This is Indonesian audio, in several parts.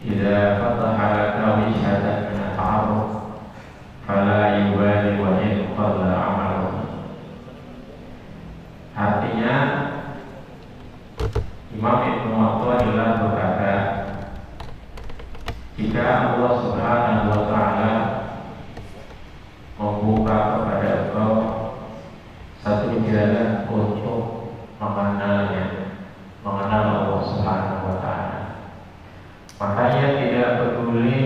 إذا فتح لك وجهة من التعرف فلا يبالي وإن قل عمله. Artinya Imam Ibnu Athaillah berkata, jika Allah Subhanahu wa Ta'ala membuka kepada engkau satu jalan untuk mengenalnya, mengenal Allah Subhanahu wa Ta'ala, makanya tidak peduli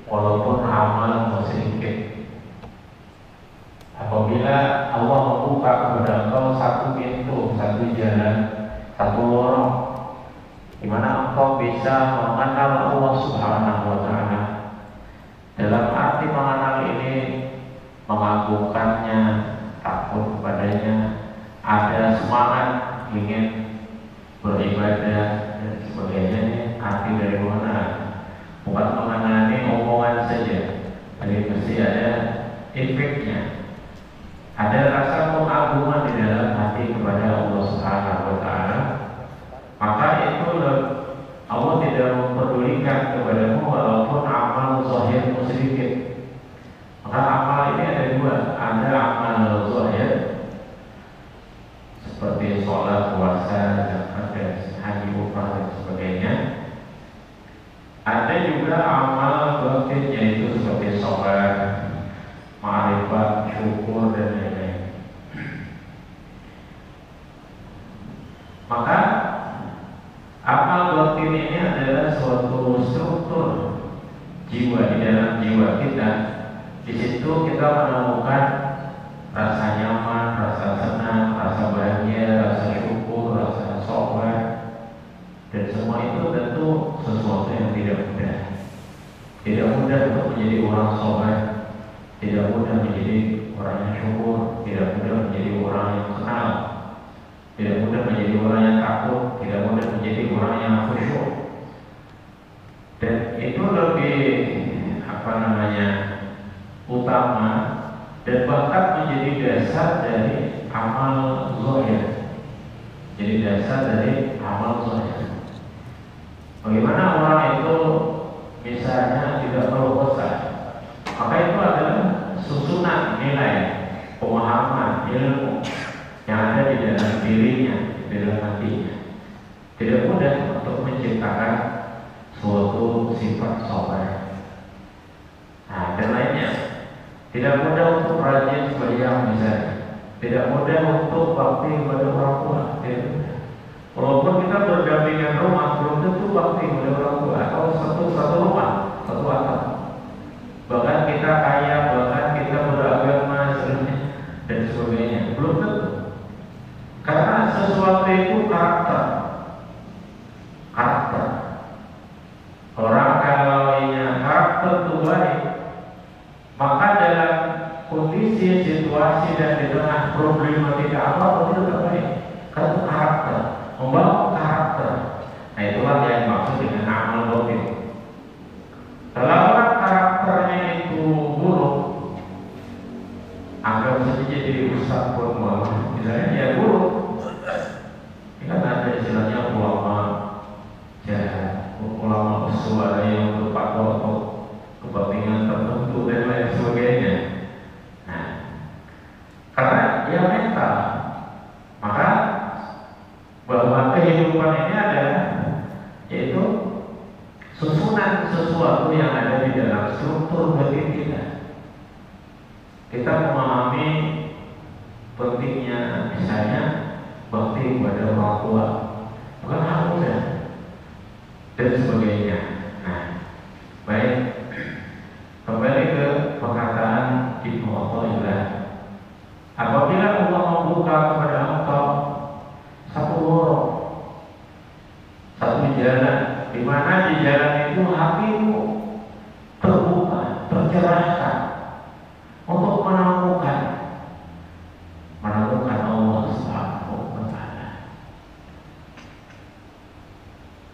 walaupun amal sedikit. Apabila Allah membuka kepada engkau satu pintu, satu jalan, satu lorong di mana engkau bisa mengenal Allah Subhanahu wa Ta'ala, dalam arti mengenal ini mengagungkannya, takut kepadanya, ada semangat ingin beribadah dan sebagainya. Arti dari mengenal bukan mengenal ini omongan saja, tapi mesti ada efeknya. Ada rasa pengagungan di dalam hati kepada Allah Subhanahu wa Ta'ala, maka itu Allah tidak memperdulikan kepadamu walaupun amal zahirmu sedikit. Maka amal ini ada dua, ada amal zahir seperti sholat, puasa, zakat, dan haji, umrah dan sebagainya. Ada juga amal batin, yaitu seperti sholat, ma'rifat, syukur, dan lain-lain. Maka amal batin ini adalah suatu struktur jiwa di dalam jiwa kita. Di situ kita menemukan rasa nyaman, rasa senang, rasa bahagia, rasa syukur, rasa sholat, dan semua itu tentu sesuatu yang tidak mudah. Tidak mudah untuk menjadi orang sholat, tidak mudah menjadi orang yang syukur, tidak mudah menjadi orang yang senang, tidak mudah menjadi orang yang takut, tidak mudah menjadi orang yang khusyuk. Dan itu lebih utama dan bahkan menjadi dasar dari amal zahir. Jadi dasar dari amal zahir. Bagaimana orang itu misalnya tidak berpuasa, maka itu adalah susunan nilai, pemahaman, ilmu yang ada di dalam dirinya, di dalam hatinya. Tidak mudah untuk menciptakan suatu sifat sabar. Nah, dan lainnya. Tidak mudah untuk rajin sembahyang misalnya. Tidak mudah untuk bakti kepada orang tua. Tidak mudah. Walaupun kita berdampingan rumah, belum tentu bakti kepada orang tua atau satu rumah, satu atap. Bahkan kita kaya, bahkan kita beragama dan sebagainya, belum tentu. Karena sesuatu itu karakter. Orang kalau karakter itu baik, maka dalam kondisi, situasi dan di tengah problematika apa itu terbaik. Karena karakter, membangun karakter. Nah, itulah yang dimaksud dengan amal batin. Kalau orang karakternya itu buruk, anggap saja jadi ustaz buat ulama, misalnya dia buruk. Ini kan ada istilahnya ulama jahat, ulama bersuara yang untuk fatwa kepentingan tertentu dan lain sebagainya. Nah, karena dia mental, maka bahwa kehidupan ini adalah yaitu susunan sesuatu yang ada di dalam struktur batin kita. Kita memahami pentingnya misalnya bakti kepada orang tua, bukan hal mudah dan sebagainya. Nah, baik. Kembali ke perkataan Ibnu Athaillah. Apabila Allah membuka kepada engkau satu lorong, satu jalan, di mana di jalan itu hatimu terbuka, tercerahkan untuk menemukan Allah Subhanahu wa Ta'ala.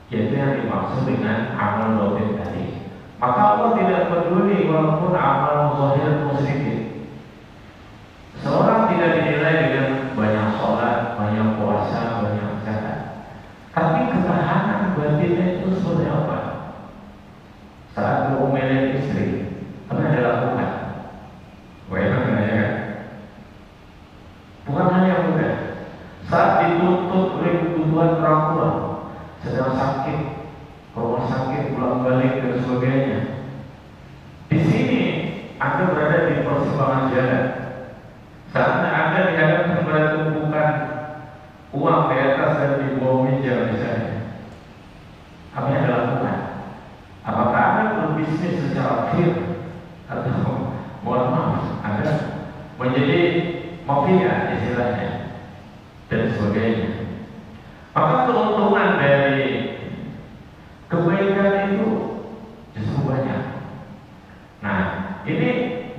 Yaitu yang dimaksud dengan amal batin tadi. Maka Allah tidak peduli walaupun amal zahirmu sedikit. Seorang tidak dinilai dengan banyak sholat, banyak puasa, banyak zakat, tapi ketahanan batinnya itu seperti apa? sedang sakit, rumah sakit, pulang balik dan sebagainya. Di sini Anda berada di persimpangan jalan. Saat Anda dihadapkan pada tumpukan uang di atas dan di bawah meja misalnya, apa yang Anda lakukan? Apakah Anda berbisnis secara fair atau mohon maaf Anda menjadi mafia istilahnya dan sebagainya? Maka keuntungan dari kebaikan itu justru banyak. Nah, ini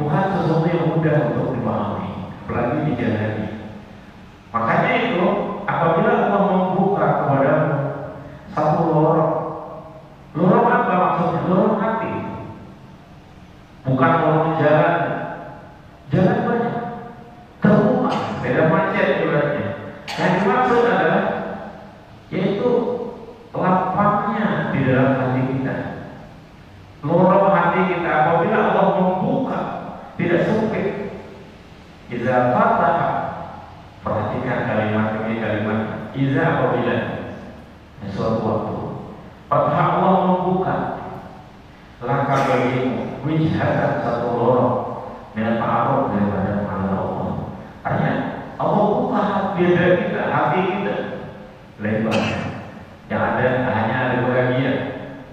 bukan sesuatu yang mudah untuk dipahami, apalagi dijalani. Makanya itu, apabila Allah membuka kepadamu satu lorong apa maksudnya? Lorong hati, bukan lorong jalan. Jalan banyak, terbuka, beda macet ibaratnya. Yang dimaksud adalah yaitu lapangnya di dalam hati kita, lorong hati kita. Apabila Allah membuka, tidak sempit. Iza fatah, perhatikan kalimat ini, kalimat iza apabila suatu waktu fatah Allah membuka langkah bagimu, wijhatan satu lorong dengan ma'aruf daripada mengenal Allah. Artinya Allah buka hati kita lebar. Yang ada hanya ada bahagia,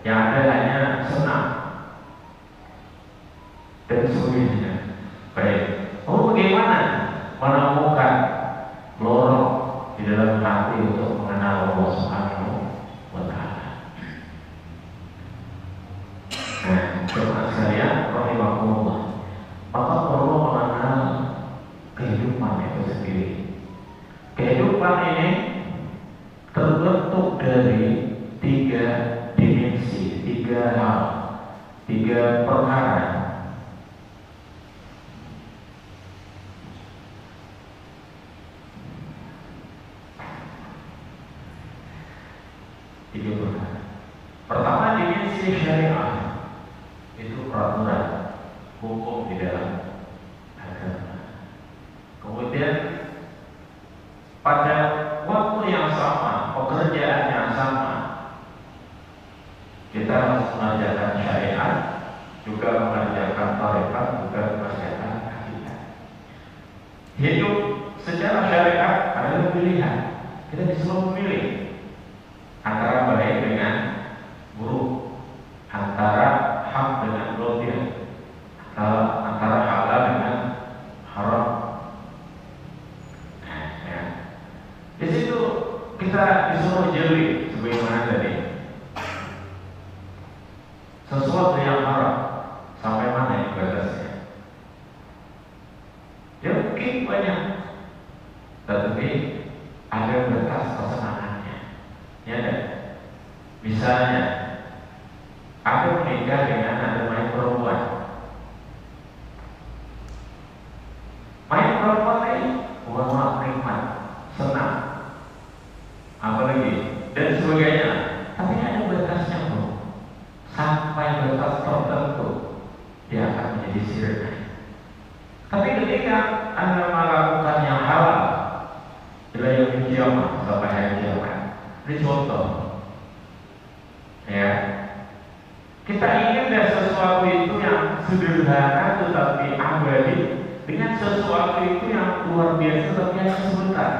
yang ada hanya senang dan sebagainya. Baik, bagaimana menemukan lorong di dalam hati untuk mengenal Allah Subhanahu wa Ta'ala? Nah, jemaah sekalian rahimakumullah, maka perlu mengenal kehidupan itu sendiri. Kehidupan ini terbentuk dari 3 dimensi, 3 hal, 3 perkara. Pertama, dimensi syariah, itu peraturan hukum di dalam agama. Kemudian pada waktu yang sama, pekerjaan yang sama, kita harus mengajarkan syariat, juga mengajarkan tarekat, juga mengajarkan akidah. Hidup secara syariat adalah pilihan. Kita disuruh memilih antara baik dengan buruk, antara hak dengan batil, antara halal dengan haram. Di situ kita disuruh jeli sebagaimana tadi. Sesuatu yang haram sampai mana yang batasnya? Ya mungkin banyak, tetapi ada batas kesenangannya. Ya kan? Misalnya ada menikah dengan ada main perempuan. Main perempuan ini bukan nikmat, senang, apalagi dan sebagainya. Tapi ada batasnya bro. Sampai batas tertentu dia akan menjadi syirik. Tapi ketika Anda melakukan yang halal, ila yaumil qiyamah, sampai hari kiamat. Ini contoh. Ya, kita ingin sesuatu itu yang sederhana tetapi abadi dengan sesuatu itu yang luar biasa tapi hanya sebentar.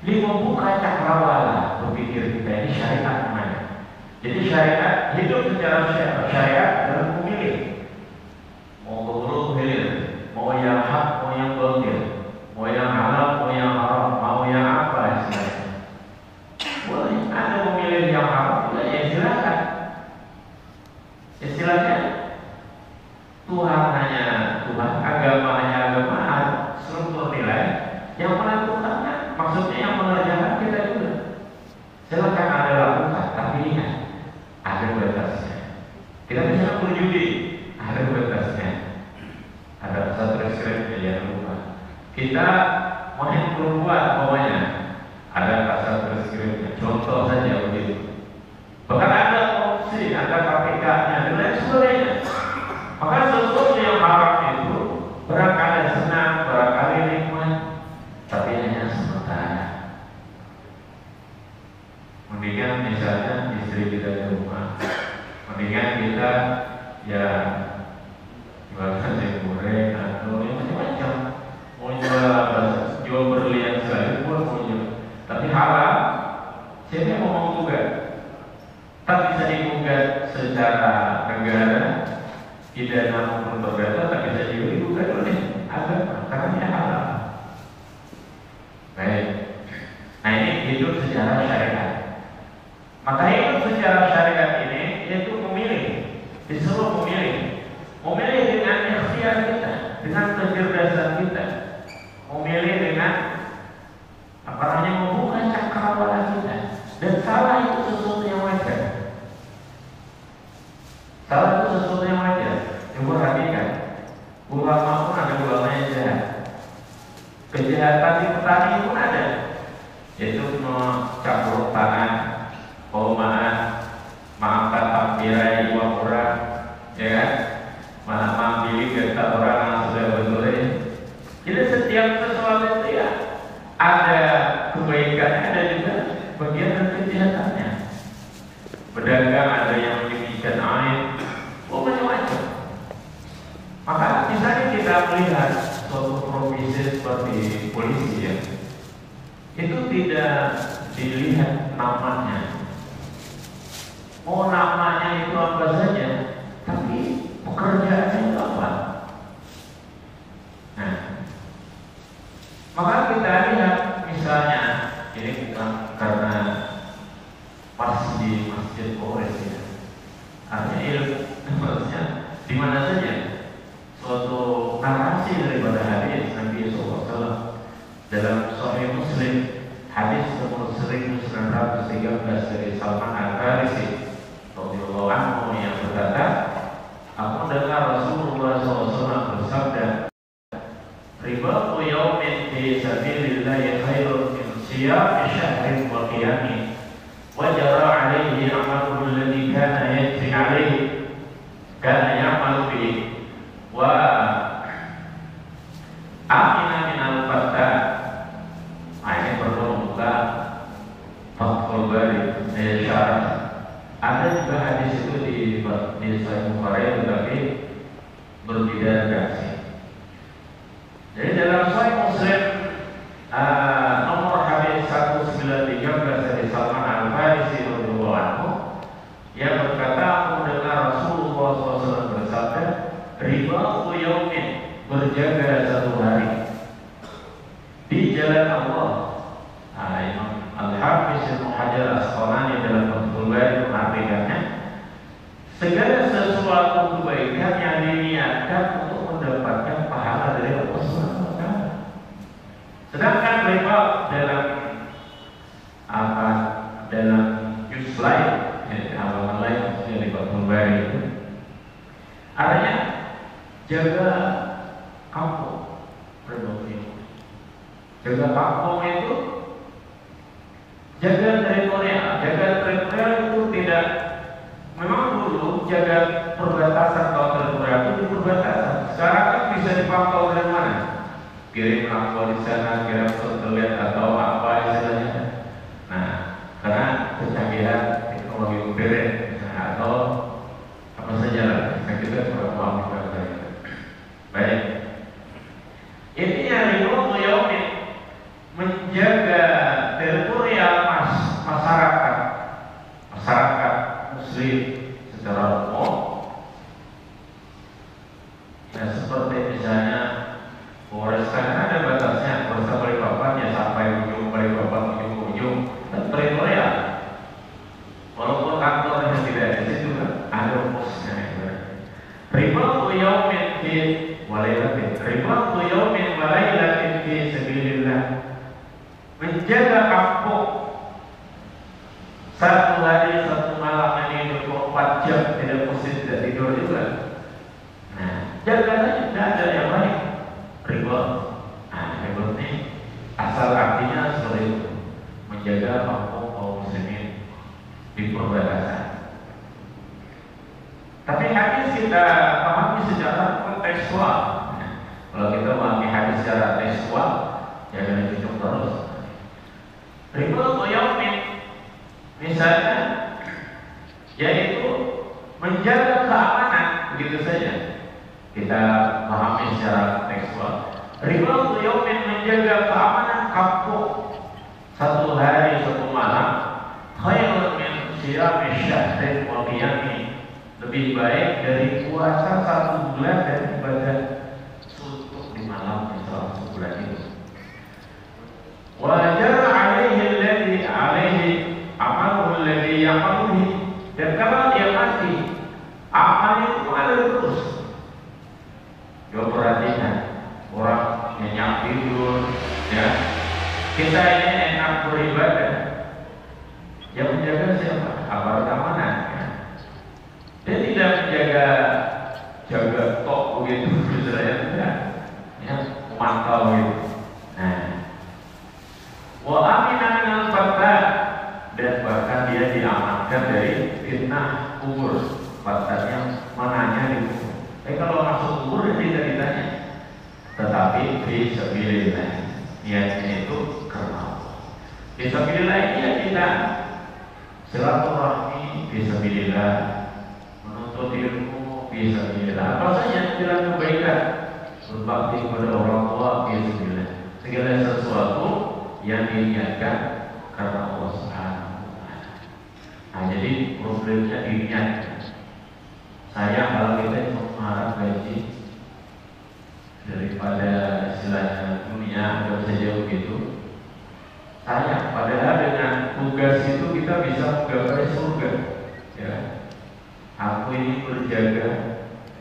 Ini membuka cakrawala berpikir kita, ini syariat namanya. Jadi syariat, hidup secara syariat dalam memilih, mau buruk hilir, mau yang hak, mau yang batil, mau yang halal, mau yang haram, mau yang apa istilahnya. Boleh Anda memilih yang haram, ya silakan. Istilahnya Tuhan hanya Tuhan, agama hanya agama, struktur nilai yang menentukannya, maksudnya yang mengerjakan kita juga. Silakan Anda lakukan, tapi ingat ada batasnya. Kita bisa berjudi, ada batasnya. Ada satu reskrim, jangan lupa. Kita main perempuan, pokoknya ada satu reskrim. Contoh saja begitu. Bahkan ada opsi, ada KPK-nya dan lain sebagainya. Maka sesuatu yang haram itu barangkali senang, barangkali nikmat, tapi hanya sementara. Mendingan misalnya istri kita di rumah, mendingan kita ya jual nasi goreng atau yang macam-macam. Mau jual berlian sekalipun mau jual, tapi halal. Siapa mau menggugat? Tak bisa digugat secara negara, pidana maupun perdata, tak bisa juga digugat oleh agama, karena dia halal. Baik. Nah ini hidup secara syariat. Maka hidup secara syariat ini yaitu memilih, disuruh memilih dengan ikhtiar kita, dengan kecerdasan kita, memilih dengan membuka cakrawala kita. Dan salah itu sesuatu yang wajar. Salah itu sesuatu yang wajar. Coba perhatikan, ulama pun ada ulama yang jahat. Kejahatan di petani pun ada, yaitu mencampur tangan, maafkan tampirai uang orang, ya kan? Mengambil getah orang yang sudah berdoa. Jadi setiap sesuatu itu ya ada kebaikannya, ada juga bagian dari kejahatannya. Pedagang ada yang menyembunyikan air, macam-macam. Maka misalnya kita melihat suatu profesi seperti polisi ya, itu tidak dilihat namanya. Namanya itu apa saja, tapi pekerjaannya itu apa? Nah, maka kita lihat misalnya, ini bukan karena pas di Masjid Polres ya, artinya ilmu, maksudnya di mana saja suatu narasi daripada hadis Nabi SAW dalam Sahih Muslim, hadis nomor 1913 dari Salman Al-Farisi radhiyallahu anhu yang berkata, aku dengar Rasulullah SAW bersabda, ribatu yaumin fi sabilillahi khairun min siyami syahrin wa qiyami wa jara alaihi amaluhu alladhi kana yajri alaihi kana ya'malu bihi wa amina min al-fatah. Ini perlu membuka Fathul Bari syarat. Ada juga hadis itu di Sahih Bukhari tetapi berbeda redaksi. Jadi dalam Sahih Muslim nomor hadis 1913 dari Salman Al-Farisi radhiyallahu anhu yang berkata, aku mendengar Rasulullah SAW bersabda, ribatu yaumin, berjaga satu hari di jalan Allah. Imam Al-Hafiz Ibnu Hajar Asqalani dalam Fathul Bari mengartikannya, segala sesuatu kebaikan yang diniatkan untuk mendapatkan pahala dari Allah SWT. Sedangkan riba dalam juz lain, halaman lain maksudnya di Fathul Bari itu, artinya jaga kampung, jaga kampung itu jaga teritorial. Jaga teritorial itu tidak, memang dulu jaga perbatasan, kalau teritorial itu di perbatasan. Sekarang kan bisa dipantau dari mana? Kirim apa di sana, kirim satelit atau apa istilahnya. Nah, karena kecanggihan teknologi modern, atau apa saja lah. Nah, kita perlu paham juga. Baik. Ini yang dibawa yaumin, menjaga teritorial masyarakat muslim secara umum. Nah, seperti misalnya Polres kan ada batasnya, Polres Balikpapan ya sampai ujung Balikpapan, ujung teritorial. Walaupun kantornya tidak di situ kan ada posnya. Ribatu yaumin fi walailatin, ribatu yaumin walailatin fi sabilillah, menjaga kampung satu hari satu malam ini 24 jam tidak pusing, tidak tidur juga. Nah, jaga tidak ada yang lain. Ribut. Nah, ribut ini asal artinya seperti itu, menjaga kampung kaum muslimin di perbatasan. Tapi hadis kita pahami secara kontekstual. Nah, kalau kita memahami hadis secara tekstual, jangan dicucuk terus. Ribut yaumin, Misalnya, yaitu menjaga keamanan, begitu saja. Kita pahami secara tekstual. Ribatu yaumin, menjaga keamanan kampung satu hari satu malam, khairun min siyami syahrin wa qiyami, lebih baik dari puasa satu bulan dan ibadah suntuk di malam salah satu bulan itu. Wajar alaihi amalul ladzi ya'maluhu, dan kalau dia mati amal itu ada terus. Coba perhatikan orang nyenyak tidur, ya. Kita ini enak beribadah, yang menjaga siapa? Aparat keamanan, ya. Dia tidak jaga tok begitu, misalnya tidak, ya, memantau gitu. Nah, wa amina minal fatah, dan bahkan dia diamankan dari fitnah kubur. Fatahnya mananya di kubur. Kalau masuk kubur tidak ditanya, tetapi fisabilillah, niatnya itu karena Allah. Fisabilillah ya kita silaturahmi, fisabilillah menuntut ilmu, fisabilillah apa saja jalan kebaikan, berbakti kepada orang tua, fisabilillah, segala sesuatu yang diniatkan karena Allah Subhanahu wa Ta'ala. Nah, jadi problemnya diniatkan. Saya kalau kita mengharap gaji daripada istilahnya dunia, anggap saja begitu. Sayang, padahal dengan tugas itu kita bisa menggapai surga. Ya, aku ini berjaga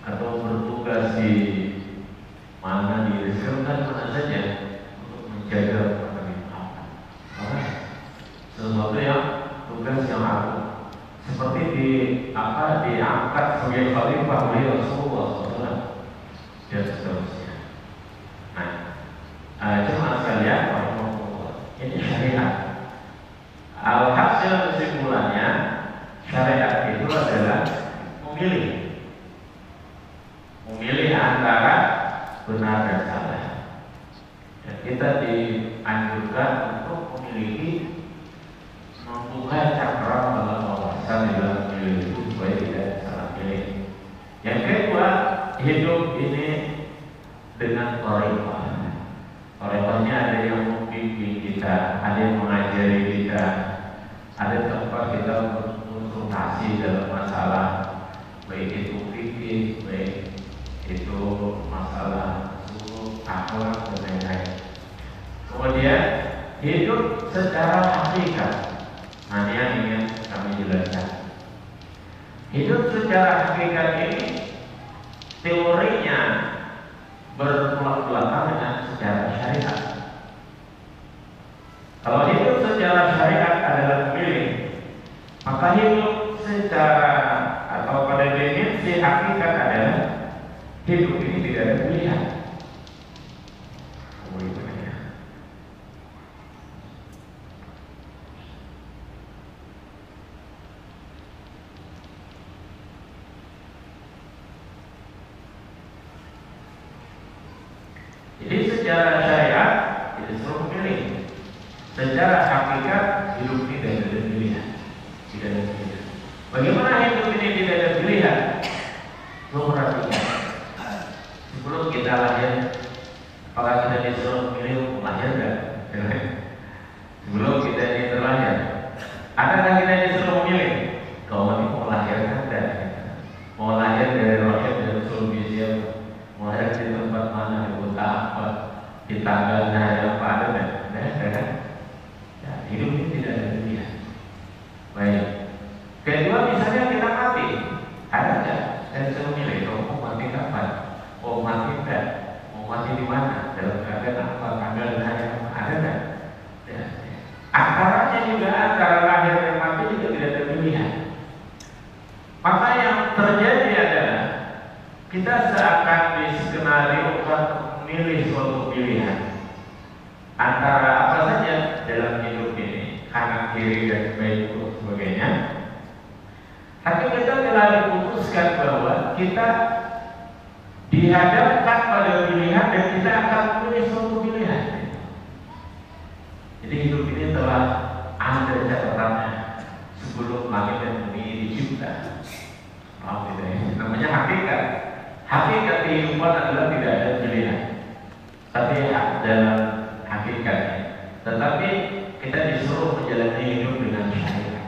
atau bertugas di mana, di reserkan mana saja untuk menjaga pemerintahan. Sesuatu yang tugas yang aku seperti diangkat sebagai khalifah oleh Rasulullah SAW dan seterusnya. Nah, jemaah sekalian, ini syariat. Alhasil kesimpulannya, syariat itu adalah memilih antara benar dan salah. Dan kita dianjurkan untuk membuka cakram dalam wawasan dalam memilih itu supaya tidak salah pilih. Yang kedua, hidup ini dengan thariqah. Thariqahnya ada yang membimbing kita, ada yang mengajari kita, ada tempat kita berkonsultasi dalam masalah, baik itu fikih, baik itu masalah usul, akhlak dan lain-lain. Kemudian hidup secara hakikat. Nah, ini yang ingin kami jelaskan. Hidup secara hakikat ini teorinya bertolak belakang dengan secara syariat. Kalau hidup secara syariat adalah memilih, maka hidup secara atau pada definisi hakikat adalah hidup ini tidak ada pilihan. Jadi secara syariat itu disuruh memilih. Secara hakikat hidup ini tidak ada pilihan. Tidak ada pilihan. Bagaimana hidup ini tidak ada pilihan? Perhatikan. Sebelum kita lahir, apakah kita disuruh memilih lahir enggak? Sebelum kita ini terlahir, adakah kita disuruh memilih? Kau ini mau lahirkan dan mau lahir dari rahim dan sulbi siapa? Mau lahir di tempat mana? Di kota apa? Di tanggal hari apa? Ada kan? Kan? Ya, hidup ini tidak ada pilihan. Baik. Kedua, misalnya kita mati, ada nggak? Saya disuruh milih, mau mati kapan? Mau mati enggak? Mau mati di mana? Dalam keadaan apa? Tanggal dan hari apa? Ada nggak? Ya. Antaranya juga antara lahir dan mati juga tidak ada pilihan. Maka yang terjadi adalah kita seakan diskenariokan memilih suatu pilihan antara apa saja dalam hidup ini, kanan kiri dan baik buruk sebagainya. Tapi kita telah diputuskan bahwa kita dihadapkan pada pilihan dan kita akan memilih suatu pilihan. Jadi hidup ini telah ada catatannya. sebelum langit dan bumi dicipta. Oh, gitu ya. Namanya hakikat. Hakikat kehidupan adalah tidak ada pilihan, tapi dalam hakikatnya. Tetapi kita disuruh menjalani hidup dengan syariat.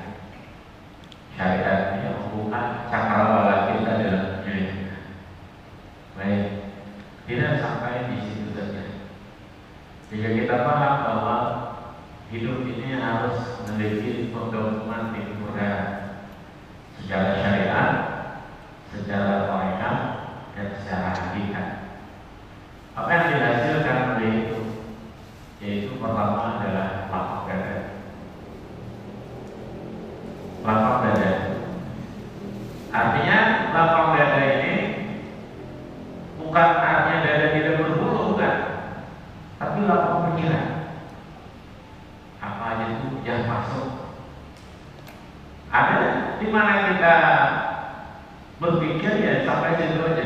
Syariat ini membuka cakrawala kita dalam hidup. Baik, tidak sampai di situ saja. Jika kita paham bahwa hidup ini harus memiliki penggabungan tiga secara syariat, secara tarekat, dan secara hakikat. Apa yang dihasilkan oleh itu? Yaitu pertama adalah lapang dada. Lapang dada. Artinya lapang dada ini bukan artinya dada tidak berbulu, bukan, tapi lapang pikiran. Apa aja itu yang masuk. Ada di mana kita berpikir ya sampai situ aja.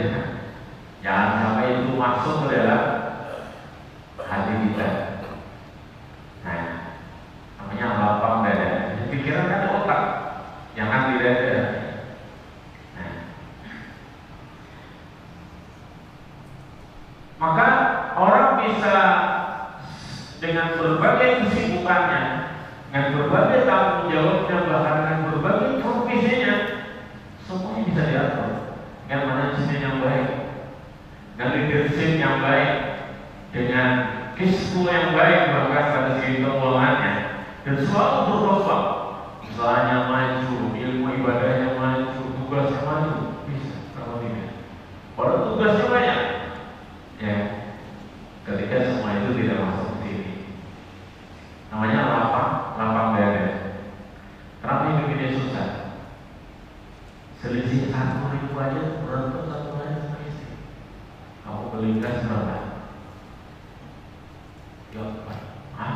Jangan sampai itu masuk ke dalam hati kita. Nah, namanya lapang dada. Pikiran kan otak, jangan di dada. Nah, maka orang bisa dengan berbagai kesibukannya, dengan berbagai tanggung jawabnya, bahkan dengan berbagai profesinya, semuanya bisa diatur dengan manajemen yang baik, dengan leadership yang baik, dengan kismu yang baik, bahkan pada segi keuangannya, dan selalu berkembang. Misalnya maju, ilmu ibadahnya maju, tugasnya maju, bisa kalau tidak. Kalau tugasnya banyak, ya, ketika semua itu tidak masuk ke sini, namanya lapang dada. Kenapa hidup ini susah? Selisih 1.000 aja berantem satu hari sama istri. Kamu beli gas berapa? Ya 4. Hah?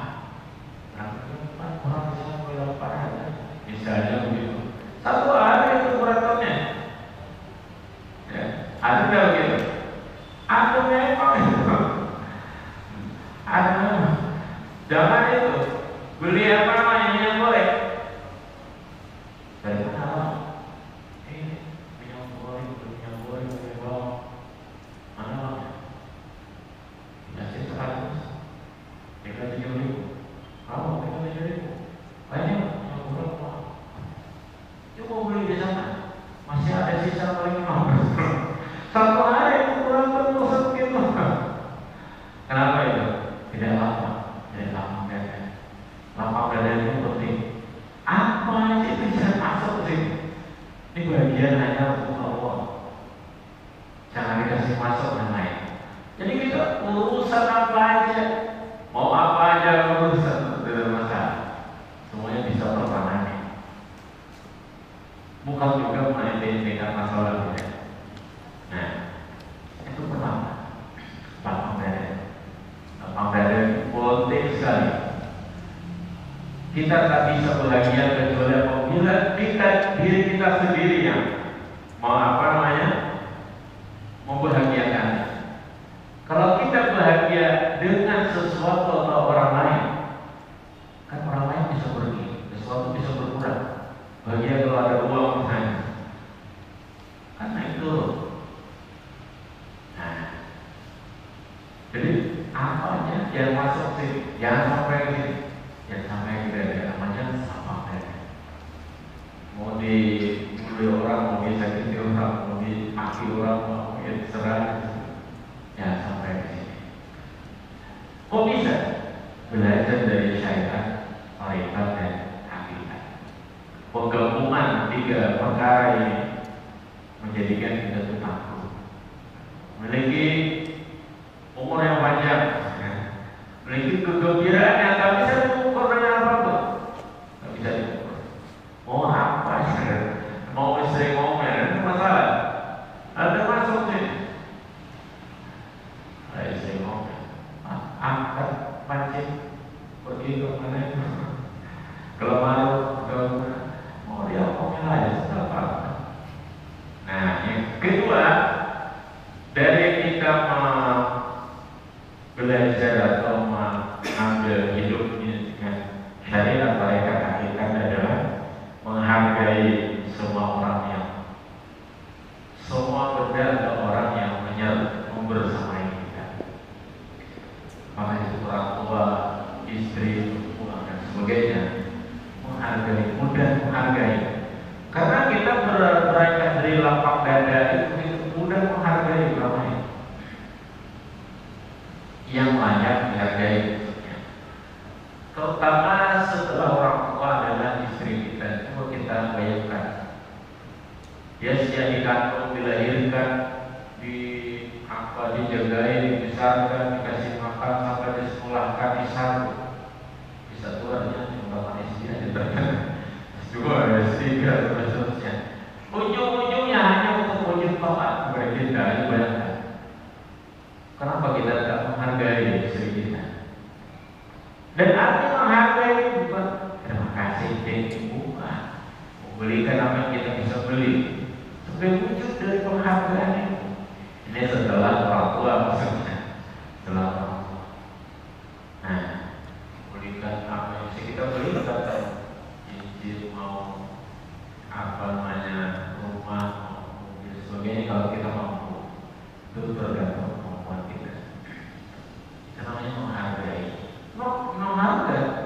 Berapa? 4 orang bisa beli 8 aja. Misalnya begitu. Satu hari itu berantemnya. Ya, ada nggak begitu? Ada memang itu. Ada. Jangan itu. Beli apa namanya yang boleh. Dari mana? Satu hari itu kurang terus gitu. Kenapa itu? Tidak lapang, tidak lapang dada. Lapang dada itu penting. Apa sih bisa masuk ke sini? Ini bagian hanya untuk Allah. Jangan dikasih masuk yang lain. Jadi kita urusan apa aja, mau apa aja urusan, tidak masalah. Semuanya bisa tertangani. Bukan juga menenteng masalah ya. Nah, itu pertama, lapang dada. Lapang dada itu penting sekali. Kita tak bisa bahagia kecuali apabila diri kita sendiri yang mau apa namanya, membahagiakan. Kalau kita bahagia dengan sesuatu atau orang lain, kan orang lain bisa pergi, sesuatu bisa berkurang. Bahagia kalau ada uang misalnya. Karena itu. Nah, jadi apa aja yang masuk sini, jangan sampai ke sini, jangan sampai ke dada, namanya lapang dada. Mau dibully orang, mau disakiti orang, mau dimaki orang, mau diserang, jangan sampai ke sini. Kok bisa? Belajar dari syariat, tarekat, dan hakikat. Penggabungan tiga perkara ini menjadikan kita itu takut. Memiliki umur yang panjang, memiliki kegembiraan yang tak bisa diukur dengan apapun. Tak bisa diukur. Mau apa sih? Mau istri ngomel, itu masalah. Ada masuk sini. Ada istri ngomel. Angkat pancing, pergi ke mana itu? Kalau malu, mau dia ngomel aja, tidak apa-apa. Nah, yang kedua, dari kita belajar atau mengambil hidup ini dengan syariat tarekat hakikat adalah menghadapi mudah menghargai. Karena kita beranjak dari lapang dada itu mudah menghargai orang lain yang layak dihargai. Terutama setelah orang tua adalah istri kita. Coba kita bayangkan, dia sejak dikandung, dilahirkan, dijagai, dibesarkan, dikasih makan, sampai disekolahkan, bisa tuanya mengembangkan istri aja terkadang dua, tiga, dan seterusnya. Ujung-ujungnya hanya untuk wujud taat kepada kita. Bayangkan, kenapa kita tidak menghargai istri kita? Dan arti menghargai bukan terima kasih bukan membelikan apa yang kita bisa beli, sebagai wujud dari penghargaan itu. Ini setelah orang tua maksudnya, setelah orang tua. Nah, belikan apa yang bisa kita beli, kata cincin, mau apa namanya, rumah, mau mobil, sebagainya kalau kita mampu. Itu tergantung kemampuan kita. Itu namanya menghargai.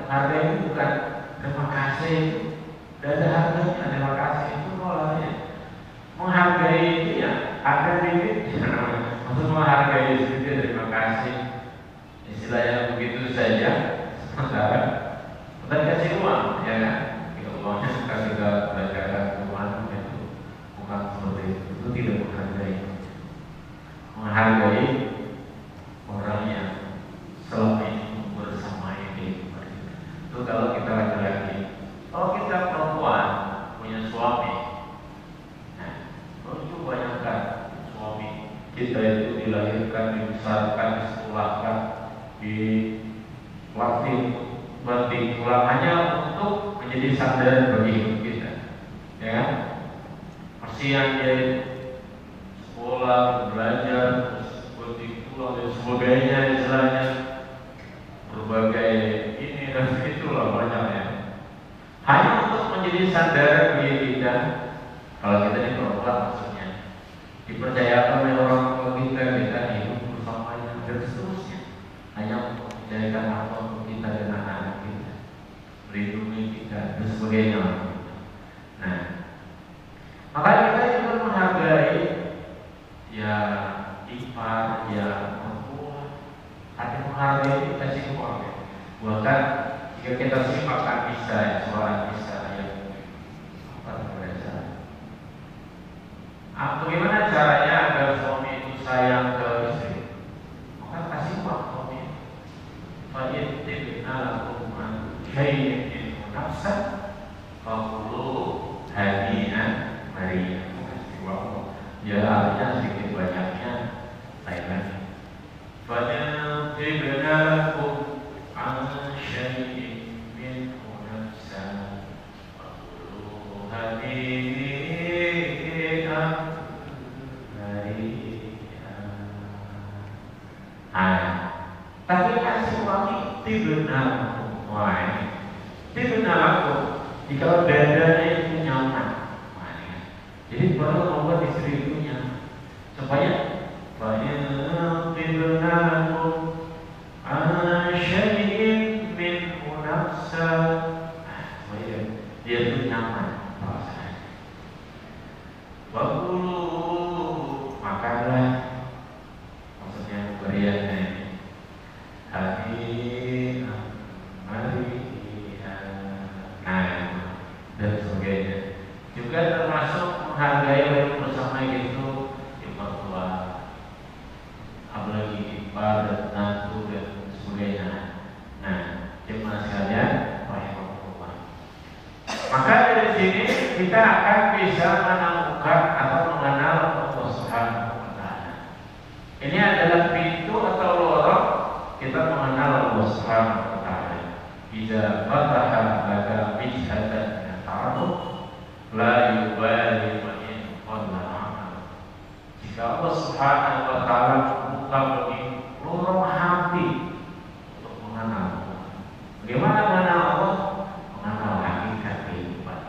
Harga itu bukan terima kasih, dan ada harganya, terima kasih itu nolaknya. Menghargai itu ya ada limit. Untuk menghargai itu terima kasih, istilahnya begitu saja. Sementara kita kasih uang, ya kan? Kita uangnya kita belajarkan kemana itu bukan seperti itu tidak menghargai. Menghargai orang yang selama ini bersama ini. Itu kalau kita laki-laki. Kalau kita perempuan punya suami, nah, kalau bayangkan suami kita itu dilahirkan, dibesarkan, disekolahkan, dilatih tulang hanya untuk menjadi sandaran bagi hidup kita, ya kan? Kasihan dia sekolah, belajar, terus berlatih tulang dan sebagainya, istilahnya berbagai ini dan itulah banyaknya. Hanya untuk menjadi sandaran bagi kita. Kalau kita ini perempuan maksudnya dipercayakan oleh orang tua kita hidup bersamanya dan seterusnya, hanya untuk menjadikan apa untuk kita dan anak-anak kita, melindungi kita dan sebagainya. Nah, maka kita juga menghargai ya ipar, ya mertua. Ada menghargai kita sih keluarga. Bahkan jika kita simak An-Nisa, surah An-Nisa ayat 4. Bagaimana caranya agar suami itu sayang ke istri? Maka kasih uang suami. Fa'idtibna lakum an syai'in nafsan faqulu hadi'an mari'an. Kasih uang. Ya artinya sedikit banyaknya sayang. Fa'idtibna lakum an syai'in minhu nafsan faqulu hadi'an. Tapi kasih wangi benar, aku jika dadanya itu nyaman, jadi perlu membuat istri itu nyaman supaya banyak benar aku asyai'in min nafsa, supaya dia itu nyaman perasaannya. Wakulu makanlah, maksudnya beriannya dan sebagainya. Juga termasuk menghargai orang bersama itu di mertua, apalagi ipar dan menantu dan sebagainya. Nah, jemaah sekalian, rahimahullah. Maka dari sini kita akan bisa menemukan atau mengenal Allah Subhanahu wa Ta'ala. Ini adalah pintu atau lorong kita mengenal Allah Subhanahu wa Ta'ala. Idza fataha laka bijhatan ta'aruf la yubali man qalla amal. Jika Allah Subhanahu wa Ta'ala membuka bagi lorong hati untuk mengenal Allah. Bagaimana mengenal Allah? Mengenal hakikat kehidupan.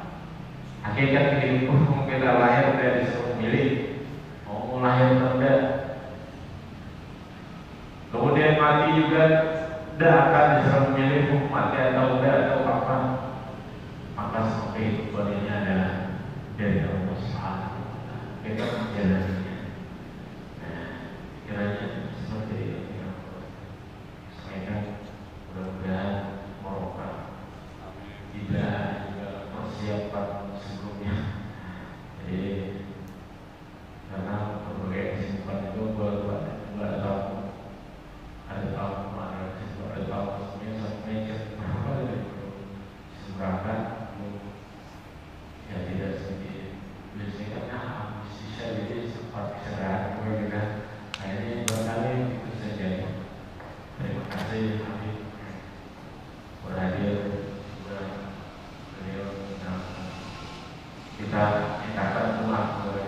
Hakikat kehidupan kita lahir dari disuruh milih mau lahir atau tidak. Kemudian mati juga tidak akan disuruh memilih mati atau tidak atau kapan. Maka nafas kehidupan ini adalah dari Allah Subhanahu wa Ta'ala. Kita menjalaninya. Nah, kiranya seperti itu ya. Sampaikan mudah-mudahan merokok tidak juga persiapan sebelumnya. Jadi karena berbagai kesibukan itu buat tahu ada tahun kemarin, ada tahun sebelumnya sampai berapa dari seberapa ya tidak sedikit. Biasanya kan habis sisa jadi sempat istirahat kita. Akhirnya 2 kali itu saja. Terima kasih Habib berhadir juga beliau. Kita mintakan doa kepada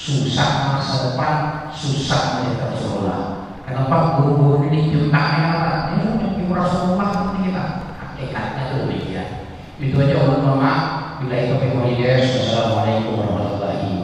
susah masa depan, susah menjadi Rasulullah. Kenapa guru-guru ini jutaan orang ini punya Rasulullah kita? Hakikatnya itu demikian. Itu aja ulama Bila itu Wassalamualaikum warahmatullahi